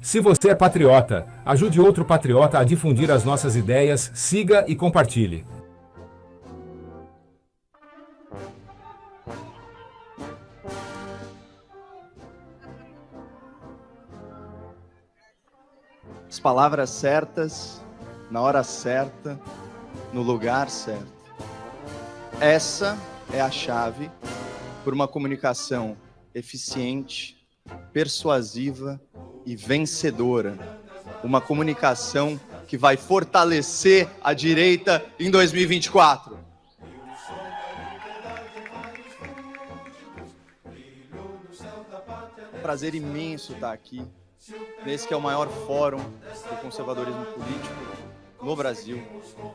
Se você é patriota, ajude outro patriota a difundir as nossas ideias, siga e compartilhe. As palavras certas, na hora certa, no lugar certo. Essa é a chave por uma comunicação eficiente, persuasiva e vencedora. Uma comunicação que vai fortalecer a direita em 2024. Prazer imenso estar aqui, nesse que é o maior fórum do conservadorismo político no Brasil,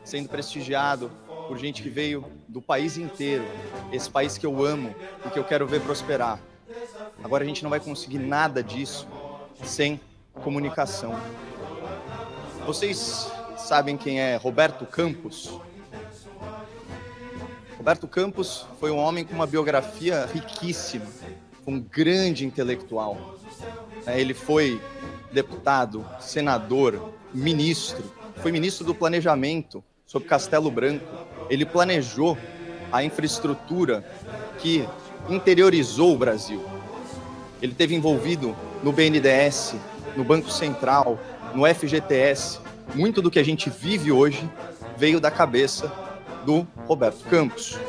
sendo prestigiado por gente que veio do país inteiro, esse país que eu amo e que eu quero ver prosperar. Agora a gente não vai conseguir nada disso sem comunicação. Vocês sabem quem é Roberto Campos? Roberto Campos foi um homem com uma biografia riquíssima, um grande intelectual. Ele foi deputado, senador, ministro, foi ministro do Planejamento sob Castelo Branco. Ele planejou a infraestrutura que interiorizou o Brasil. Ele esteve envolvido no BNDES, no Banco Central, no FGTS. Muito do que a gente vive hoje veio da cabeça do Roberto Campos.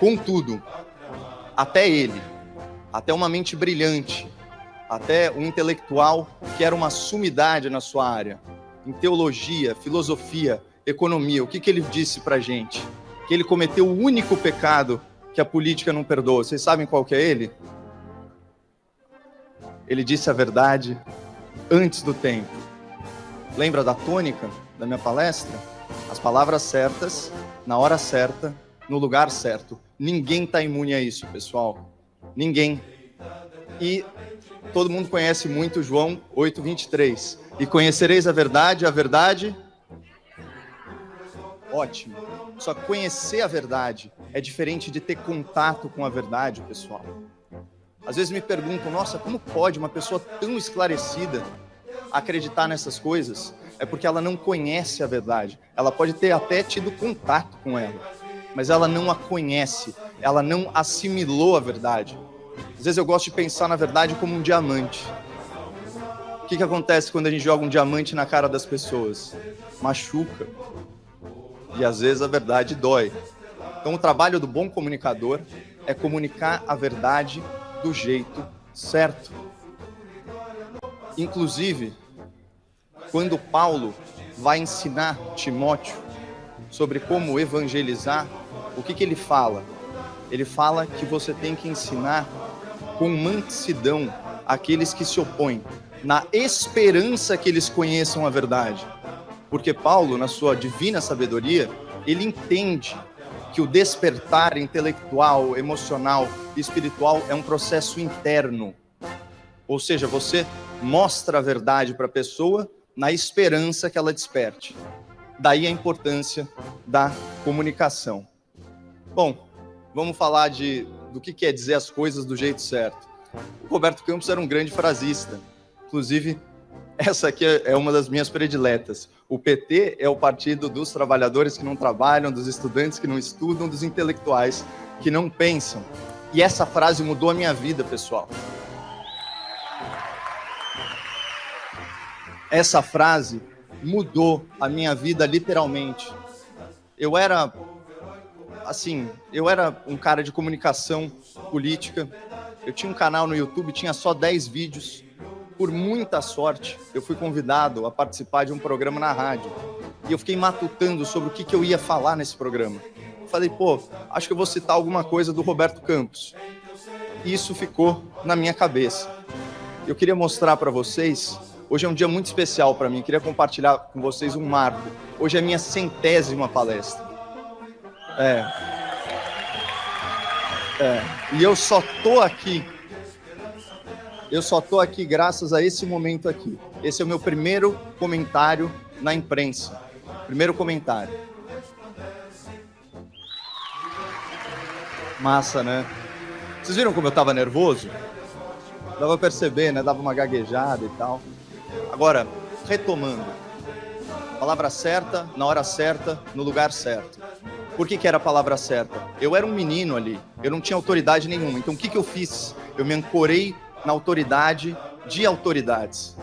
Contudo, até ele, até uma mente brilhante, até um intelectual que era uma sumidade na sua área, em teologia, filosofia, economia, o que ele disse pra gente? Que ele cometeu o único pecado que a política não perdoa. Vocês sabem qual que é ele? Ele disse a verdade antes do tempo. Lembra da tônica da minha palestra? As palavras certas, na hora certa, no lugar certo. Ninguém está imune a isso, pessoal. Ninguém. E todo mundo conhece muito João 8:23. E conhecereis a verdade. Ótimo. Só que conhecer a verdade é diferente de ter contato com a verdade, pessoal. Às vezes me perguntam, nossa, como pode uma pessoa tão esclarecida acreditar nessas coisas? É porque ela não conhece a verdade. Ela pode ter até tido contato com ela, mas ela não a conhece, ela não assimilou a verdade. Às vezes eu gosto de pensar na verdade como um diamante. O que acontece quando a gente joga um diamante na cara das pessoas? Machuca. E às vezes a verdade dói. Então o trabalho do bom comunicador é comunicar a verdade do jeito certo. Inclusive, quando Paulo vai ensinar Timóteo sobre como evangelizar, o que ele fala? Ele fala que você tem que ensinar com mansidão aqueles que se opõem, na esperança que eles conheçam a verdade. Porque Paulo, na sua divina sabedoria, ele entende que o despertar intelectual, emocional e espiritual é um processo interno. Ou seja, você mostra a verdade para a pessoa na esperança que ela desperte. Daí a importância da comunicação. Bom, vamos falar do que quer dizer as coisas do jeito certo. O Roberto Campos era um grande frasista. Inclusive, essa aqui é uma das minhas prediletas. O PT é o partido dos trabalhadores que não trabalham, dos estudantes que não estudam, dos intelectuais que não pensam. E essa frase mudou a minha vida, pessoal. Essa frase mudou a minha vida literalmente. Eu era um cara de comunicação política. Eu tinha um canal no YouTube, tinha só 10 vídeos. Por muita sorte, eu fui convidado a participar de um programa na rádio. E eu fiquei matutando sobre o que eu ia falar nesse programa. Falei, acho que eu vou citar alguma coisa do Roberto Campos. E isso ficou na minha cabeça. Eu queria mostrar para vocês, hoje é um dia muito especial para mim, queria compartilhar com vocês um marco. Hoje é a minha 100ª palestra. E eu só tô aqui graças a esse momento aqui. Esse é o meu primeiro comentário na imprensa. Primeiro comentário. Massa, né? Vocês viram como eu estava nervoso? Dava pra perceber, né? Dava uma gaguejada e tal. Agora, retomando. Palavra certa, na hora certa, no lugar certo. Por que era a palavra certa? Eu era um menino ali, eu não tinha autoridade nenhuma. Então o que eu fiz? Eu me ancorei na autoridade de autoridades,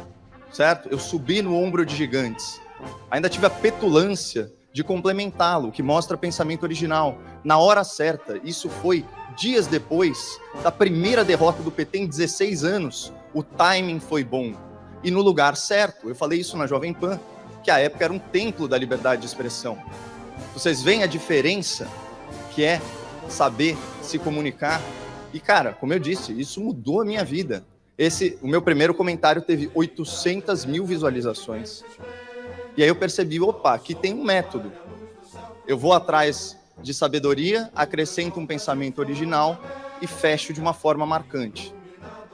certo? Eu subi no ombro de gigantes. Ainda tive a petulância de complementá-lo, que mostra pensamento original. Na hora certa, isso foi dias depois da primeira derrota do PT em 16 anos. O timing foi bom. E no lugar certo, eu falei isso na Jovem Pan, que a época era um templo da liberdade de expressão. Vocês veem a diferença que é saber se comunicar. E, cara, como eu disse, isso mudou a minha vida. O meu primeiro comentário teve 800 mil visualizações. E aí eu percebi, opa, aqui tem um método. Eu vou atrás de sabedoria, acrescento um pensamento original e fecho de uma forma marcante.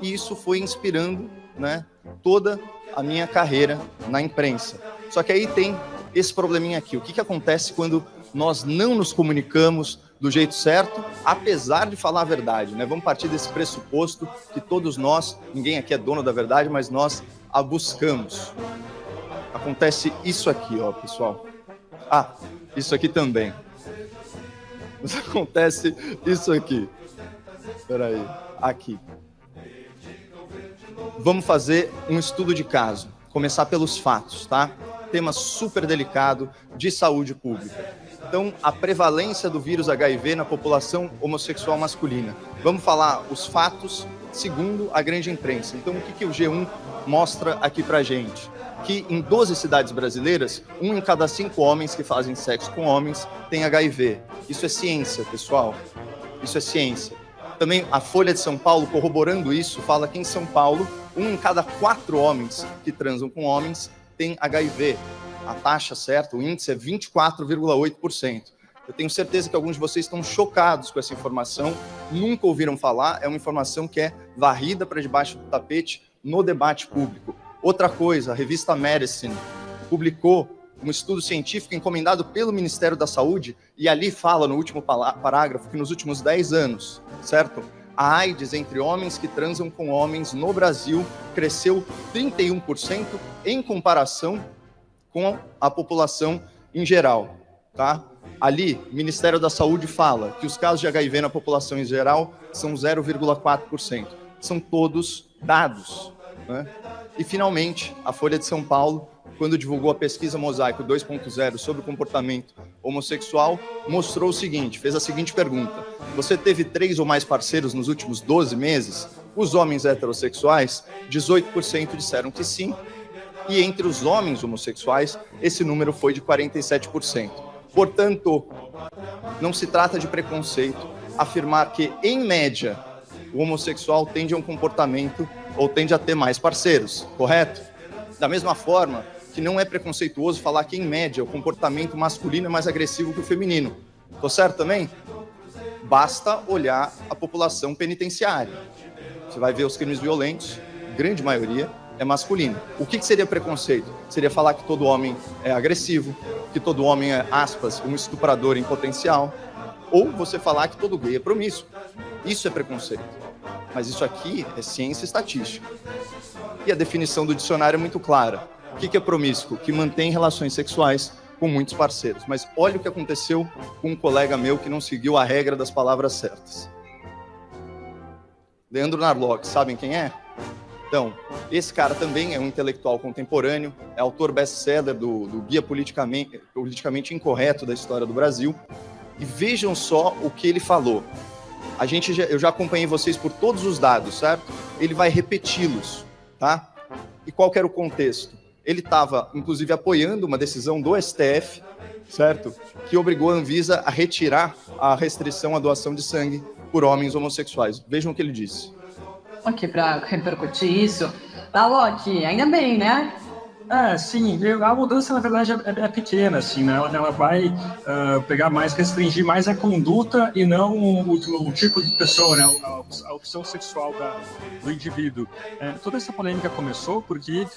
E isso foi inspirando, né, toda a minha carreira na imprensa. Só que aí tem esse probleminha aqui. O que acontece quando nós não nos comunicamos do jeito certo, apesar de falar a verdade, né? Vamos partir desse pressuposto que todos nós, ninguém aqui é dono da verdade, mas nós a buscamos. Acontece isso aqui, ó, pessoal. Ah, isso aqui também. Acontece isso aqui. Espera aí. Aqui. Vamos fazer um estudo de caso. Começar pelos fatos, tá? Tema super delicado de saúde pública. Então, a prevalência do vírus HIV na população homossexual masculina. Vamos falar os fatos segundo a grande imprensa. Então, o que o G1 mostra aqui pra gente? Que em 12 cidades brasileiras, 1 em cada 5 homens que fazem sexo com homens tem HIV. Isso é ciência, pessoal. Isso é ciência. Também a Folha de São Paulo, corroborando isso, fala que em São Paulo, 1 em cada 4 homens que transam com homens tem HIV. A taxa certa, o índice é 24,8%. Eu tenho certeza que alguns de vocês estão chocados com essa informação, nunca ouviram falar, é uma informação que é varrida para debaixo do tapete no debate público. Outra coisa, a revista Medicine publicou um estudo científico encomendado pelo Ministério da Saúde e ali fala no último parágrafo que nos últimos 10 anos, certo? A AIDS entre homens que transam com homens no Brasil cresceu 31% em comparação com a população em geral, tá? Ali, o Ministério da Saúde fala que os casos de HIV na população em geral são 0,4%. São todos dados, né? E, finalmente, a Folha de São Paulo, quando divulgou a pesquisa Mosaico 2.0 sobre o comportamento homossexual, mostrou o seguinte, fez a seguinte pergunta: você teve 3 ou mais parceiros nos últimos 12 meses? Os homens heterossexuais, 18% disseram que sim, e entre os homens homossexuais, esse número foi de 47%. Portanto, não se trata de preconceito afirmar que, em média, o homossexual tende a um comportamento ou tende a ter mais parceiros, correto? Da mesma forma que não é preconceituoso falar que, em média, o comportamento masculino é mais agressivo que o feminino. Tô certo também? Basta olhar a população penitenciária. Você vai ver os crimes violentos, grande maioria é masculino. O que seria preconceito? Seria falar que todo homem é agressivo, que todo homem é, aspas, um estuprador em potencial, ou você falar que todo gay é promíscuo. Isso é preconceito. Mas isso aqui é ciência estatística. E a definição do dicionário é muito clara. O que é promíscuo? Que mantém relações sexuais com muitos parceiros. Mas olha o que aconteceu com um colega meu que não seguiu a regra das palavras certas. Leandro Narlock, sabem quem é? Então, esse cara também é um intelectual contemporâneo, é autor best-seller do Guia Politicamente Incorreto da História do Brasil. E vejam só o que ele falou. Eu já acompanhei vocês por todos os dados, certo? Ele vai repeti-los, tá? E qual que era o contexto? Ele estava, inclusive, apoiando uma decisão do STF, certo? Que obrigou a Anvisa a retirar a restrição à doação de sangue por homens homossexuais. Vejam o que ele disse. Ok, para repercutir isso, Narlock, ainda bem, né? Sim, a mudança, na verdade, é pequena, assim, né? Ela vai restringir mais a conduta e não o tipo de pessoa, né? A opção sexual do indivíduo. Toda essa polêmica começou porque,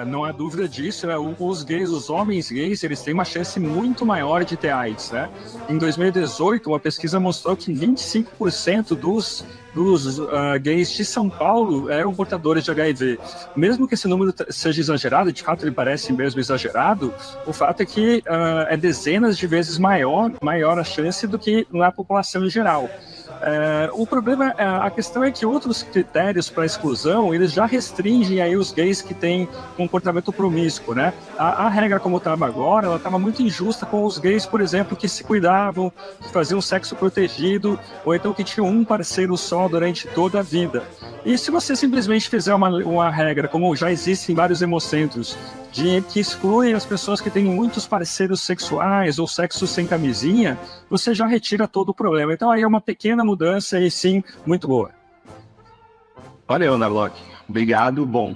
não há dúvida disso, né? Os homens gays, eles têm uma chance muito maior de ter AIDS, né? Em 2018, uma pesquisa mostrou que 25% dos dos gays de São Paulo eram portadores de HIV. Mesmo que esse número seja exagerado, de fato ele parece mesmo exagerado, o fato é que é dezenas de vezes maior a chance do que na população em geral. O problema, a questão é que outros critérios para exclusão, eles já restringem aí os gays que têm comportamento promíscuo, né? A regra como estava agora, ela estava muito injusta com os gays, por exemplo, que se cuidavam, que faziam sexo protegido, ou então que tinham um parceiro só durante toda a vida. E se você simplesmente fizer uma regra, como já existe em vários hemocentros, que excluem as pessoas que têm muitos parceiros sexuais ou sexo sem camisinha, você já retira todo o problema. Então aí é uma pequena mudança e sim, muito boa. Valeu, Narlock. Obrigado. Bom,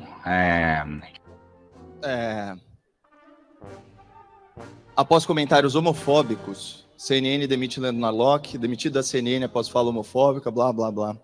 Após comentários homofóbicos, CNN demite Leandro Narlock, demitido da CNN após fala homofóbica, blá, blá, blá.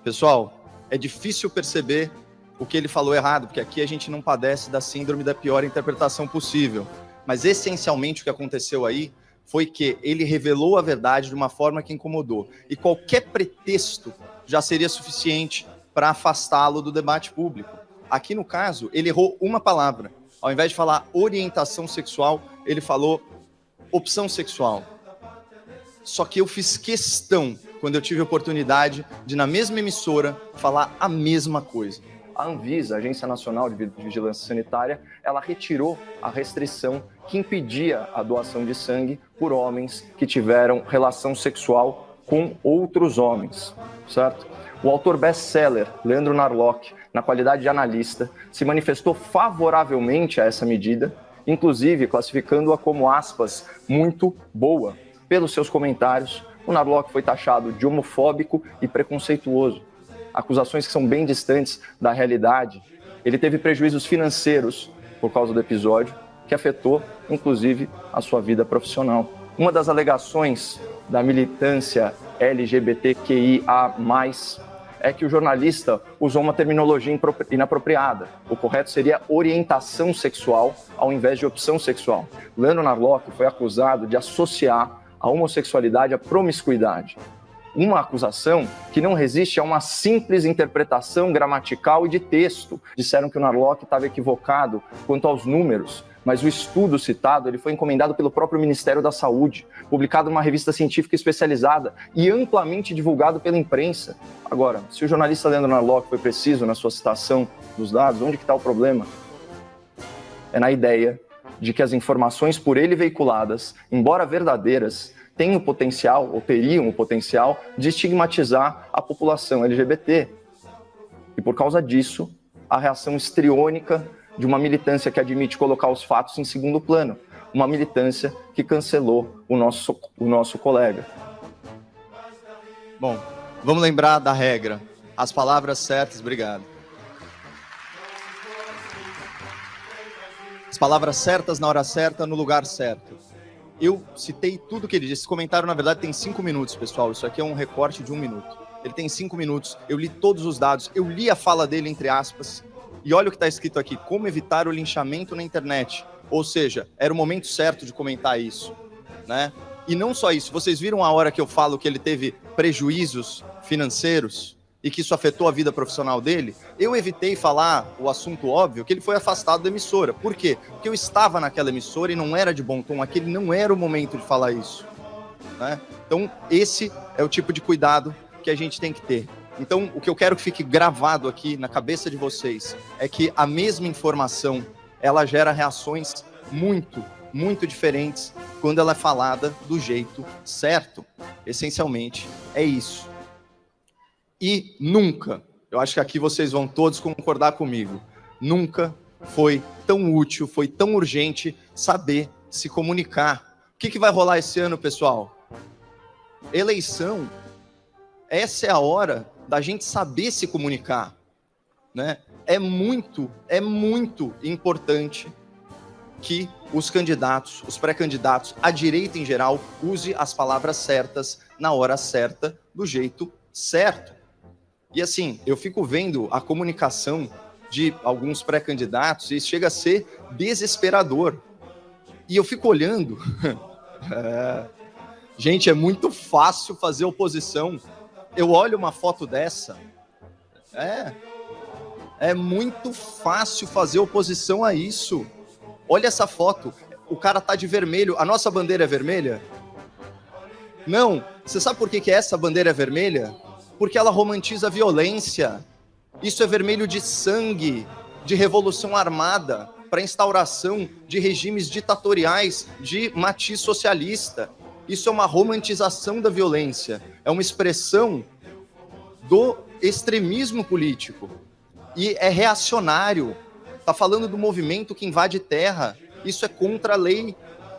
Pessoal, é difícil perceber o que ele falou errado, porque aqui a gente não padece da síndrome da pior interpretação possível. Mas, essencialmente, o que aconteceu aí foi que ele revelou a verdade de uma forma que incomodou. E qualquer pretexto já seria suficiente para afastá-lo do debate público. Aqui, no caso, ele errou uma palavra. Ao invés de falar orientação sexual, ele falou opção sexual. Só que eu fiz questão, quando eu tive a oportunidade de, na mesma emissora, falar a mesma coisa. A Anvisa, a Agência Nacional de Vigilância Sanitária, ela retirou a restrição que impedia a doação de sangue por homens que tiveram relação sexual com outros homens, certo? O autor best-seller, Leandro Narlock, na qualidade de analista, se manifestou favoravelmente a essa medida, inclusive classificando-a como, aspas, muito boa. Pelos seus comentários, o Narlock foi taxado de homofóbico e preconceituoso. Acusações que são bem distantes da realidade. Ele teve prejuízos financeiros por causa do episódio, que afetou, inclusive, a sua vida profissional. Uma das alegações da militância LGBTQIA+, é que o jornalista usou uma terminologia inapropriada. O correto seria orientação sexual ao invés de opção sexual. Leandro Narlock foi acusado de associar a homossexualidade à promiscuidade. Uma acusação que não resiste a uma simples interpretação gramatical e de texto. Disseram que o Narlock estava equivocado quanto aos números, mas o estudo citado ele foi encomendado pelo próprio Ministério da Saúde, publicado numa revista científica especializada e amplamente divulgado pela imprensa. Agora, se o jornalista Leandro Narlock foi preciso na sua citação dos dados, onde que está o problema? É na ideia de que as informações por ele veiculadas, embora verdadeiras, têm o potencial, ou teriam o potencial, de estigmatizar a população LGBT. E por causa disso, a reação histriônica de uma militância que admite colocar os fatos em segundo plano. Uma militância que cancelou o nosso colega. Bom, vamos lembrar da regra. As palavras certas, obrigado. As palavras certas na hora certa, no lugar certo. Eu citei tudo que ele disse. Esse comentário, na verdade, tem 5 minutos, pessoal. Isso aqui é um recorte de 1 minuto. Ele tem 5 minutos. Eu li todos os dados. Eu li a fala dele, entre aspas. E olha o que está escrito aqui. Como evitar o linchamento na internet. Ou seja, era o momento certo de comentar isso, né? E não só isso. Vocês viram a hora que eu falo que ele teve prejuízos financeiros e que isso afetou a vida profissional dele? Eu evitei falar o assunto óbvio, que ele foi afastado da emissora. Por quê? Porque eu estava naquela emissora e não era de bom tom. Aquele não era o momento de falar isso, né? Então, esse é o tipo de cuidado que a gente tem que ter. Então, o que eu quero que fique gravado aqui na cabeça de vocês é que a mesma informação, ela gera reações muito diferentes quando ela é falada do jeito certo. Essencialmente, é isso. E nunca, eu acho que aqui vocês vão todos concordar comigo, nunca foi tão útil, foi tão urgente saber se comunicar. O que vai rolar esse ano, pessoal? Eleição. Essa é a hora da gente saber se comunicar, né? É muito importante que os candidatos, os pré-candidatos, a direita em geral, use as palavras certas na hora certa, do jeito certo. E assim, eu fico vendo a comunicação de alguns pré-candidatos e chega a ser desesperador. E eu fico olhando. Gente, é muito fácil fazer oposição Eu olho uma foto dessa, é muito fácil fazer oposição a isso. Olha essa foto, o cara tá de vermelho. A nossa bandeira é vermelha? Não. Você sabe por que essa bandeira é vermelha? Porque ela romantiza a violência. Isso é vermelho de sangue, de revolução armada, para instauração de regimes ditatoriais de matiz socialista. Isso é uma romantização da violência, é uma expressão do extremismo político. E é reacionário, está falando do movimento que invade terra, isso é contra a lei.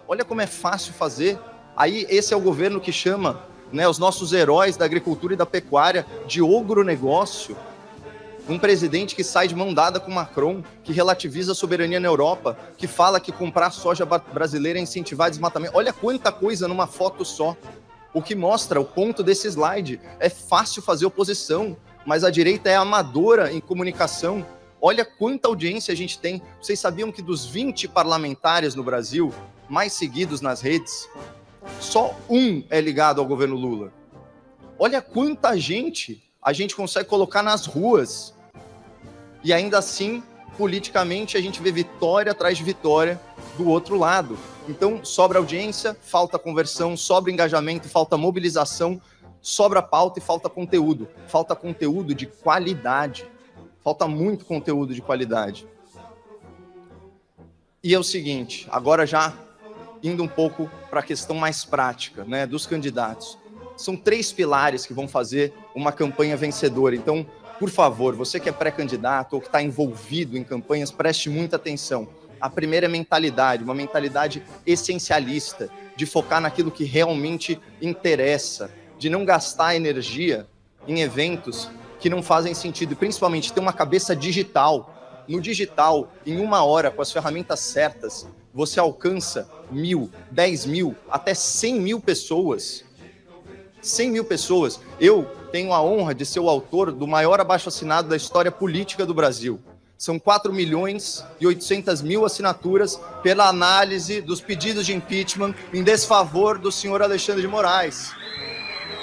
Olha como é fácil fazer. Aí esse é o governo que chama, né, os nossos heróis da agricultura e da pecuária de ogronegócio. Um presidente que sai de mão dada com Macron, que relativiza a soberania na Europa, que fala que comprar soja brasileira é incentivar desmatamento. Olha quanta coisa numa foto só. O que mostra o ponto desse slide. É fácil fazer oposição, mas a direita é amadora em comunicação. Olha quanta audiência a gente tem. Vocês sabiam que dos 20 parlamentares no Brasil mais seguidos nas redes, só um é ligado ao governo Lula? Olha quanta gente a gente consegue colocar nas ruas. E ainda assim, politicamente, a gente vê vitória atrás de vitória do outro lado. Então, sobra audiência, falta conversão, sobra engajamento, falta mobilização, sobra pauta e falta conteúdo. Falta conteúdo de qualidade. Falta muito conteúdo de qualidade. E é o seguinte, agora já indo um pouco para a questão mais prática, né, dos candidatos. São 3 pilares que vão fazer uma campanha vencedora. Então, por favor, você que é pré-candidato ou que está envolvido em campanhas, preste muita atenção. A primeira é mentalidade, uma mentalidade essencialista, de focar naquilo que realmente interessa, de não gastar energia em eventos que não fazem sentido, e principalmente ter uma cabeça digital. No digital, em 1 hora, com as ferramentas certas, você alcança 1.000, 10.000, até 100.000 pessoas. 100.000 pessoas. Eu tenho a honra de ser o autor do maior abaixo-assinado da história política do Brasil. São 4.800.000 assinaturas pela análise dos pedidos de impeachment em desfavor do senhor Alexandre de Moraes.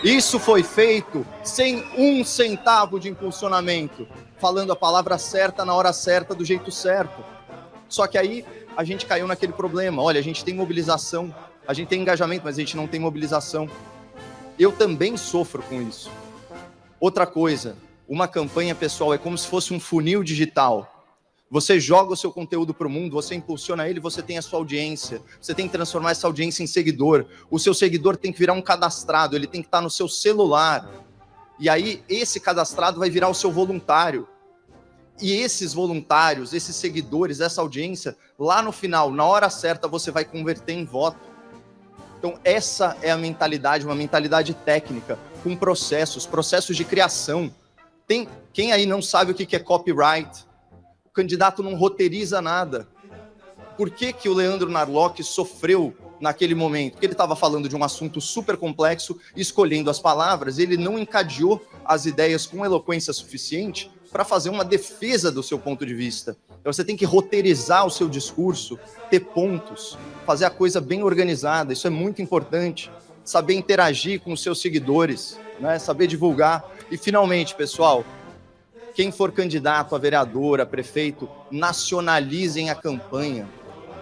Isso foi feito sem 1 centavo de impulsionamento, falando a palavra certa na hora certa, do jeito certo. Só que aí a gente caiu naquele problema. Olha, a gente tem mobilização, a gente tem engajamento, mas a gente não tem mobilização. Eu também sofro com isso. Outra coisa, uma campanha, pessoal, é como se fosse um funil digital. Você joga o seu conteúdo para o mundo, você impulsiona ele, você tem a sua audiência. Você tem que transformar essa audiência em seguidor. O seu seguidor tem que virar um cadastrado, ele tem que estar no seu celular. E aí, esse cadastrado vai virar o seu voluntário. E esses voluntários, esses seguidores, essa audiência, lá no final, na hora certa, você vai converter em voto. Então, essa é a mentalidade, uma mentalidade técnica, com processos de criação. Tem quem aí não sabe o que é copyright? O candidato não roteiriza nada. Por que o Leandro Narlock sofreu naquele momento? Porque ele estava falando de um assunto super complexo, escolhendo as palavras, ele não encadeou as ideias com eloquência suficiente para fazer uma defesa do seu ponto de vista. Então, você tem que roteirizar o seu discurso, ter pontos, fazer a coisa bem organizada, isso é muito importante. Saber interagir com os seus seguidores, né? Saber divulgar. E, finalmente, pessoal, quem for candidato a vereador, a prefeito, nacionalizem a campanha.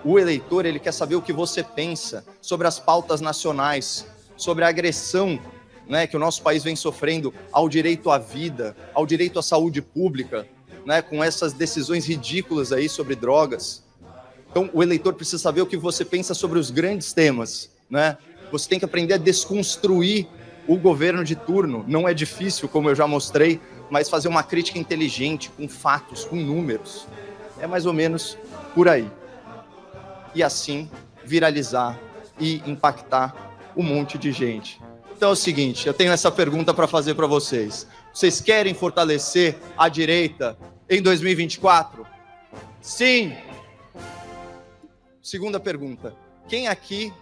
O eleitor, ele quer saber o que você pensa sobre as pautas nacionais, sobre a agressão, né, que o nosso país vem sofrendo ao direito à vida, ao direito à saúde pública, né, com essas decisões ridículas aí sobre drogas. Então, o eleitor precisa saber o que você pensa sobre os grandes temas, né? Você tem que aprender a desconstruir o governo de turno. Não é difícil, como eu já mostrei, mas fazer uma crítica inteligente, com fatos, com números. É mais ou menos por aí. E assim, viralizar e impactar um monte de gente. Então é o seguinte, eu tenho essa pergunta para fazer para vocês. Vocês querem fortalecer a direita em 2024? Sim! Segunda pergunta. Quem aqui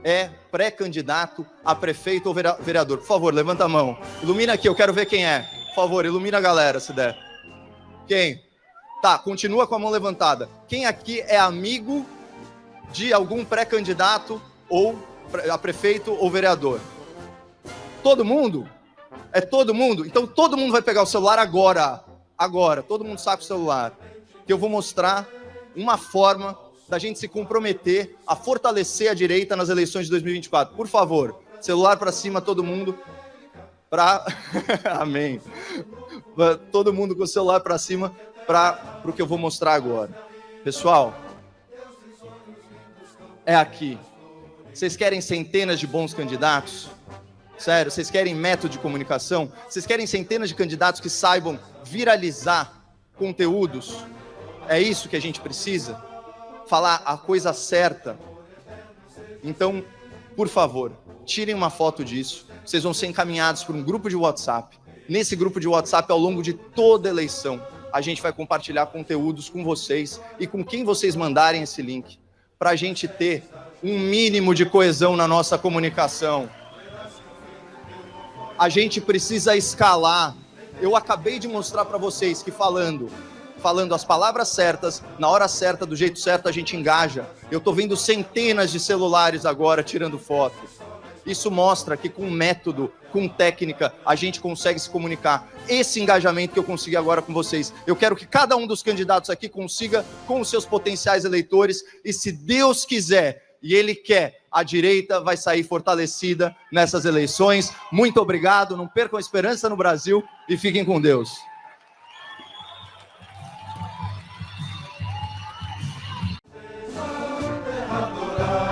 é pré-candidato a prefeito ou vereador? Por favor, levanta a mão. Ilumina aqui, eu quero ver quem é. Por favor, ilumina a galera, se der. Quem? Tá, continua com a mão levantada. Quem aqui é amigo de algum pré-candidato ou a prefeito ou vereador? Todo mundo? É todo mundo? Então todo mundo vai pegar o celular agora. Agora, todo mundo saca o celular. Que eu vou mostrar uma forma da gente se comprometer a fortalecer a direita nas eleições de 2024. Por favor, celular para cima, todo mundo. Amém. Todo mundo com o celular para cima para o que eu vou mostrar agora. Pessoal, é aqui. Vocês querem centenas de bons candidatos? Sério, vocês querem método de comunicação? Vocês querem centenas de candidatos que saibam viralizar conteúdos? É isso que a gente precisa? Falar a coisa certa. Então, por favor, tirem uma foto disso. Vocês vão ser encaminhados por um grupo de WhatsApp. Nesse grupo de WhatsApp, ao longo de toda a eleição, a gente vai compartilhar conteúdos com vocês e com quem vocês mandarem esse link, para a gente ter um mínimo de coesão na nossa comunicação. A gente precisa escalar. Eu acabei de mostrar para vocês que falando as palavras certas, na hora certa, do jeito certo, a gente engaja. Eu estou vendo centenas de celulares agora tirando foto. Isso mostra que com método, com técnica, a gente consegue se comunicar. Esse engajamento que eu consegui agora com vocês. Eu quero que cada um dos candidatos aqui consiga com os seus potenciais eleitores. E se Deus quiser, e Ele quer, a direita vai sair fortalecida nessas eleições. Muito obrigado, não percam a esperança no Brasil e fiquem com Deus. Adorar.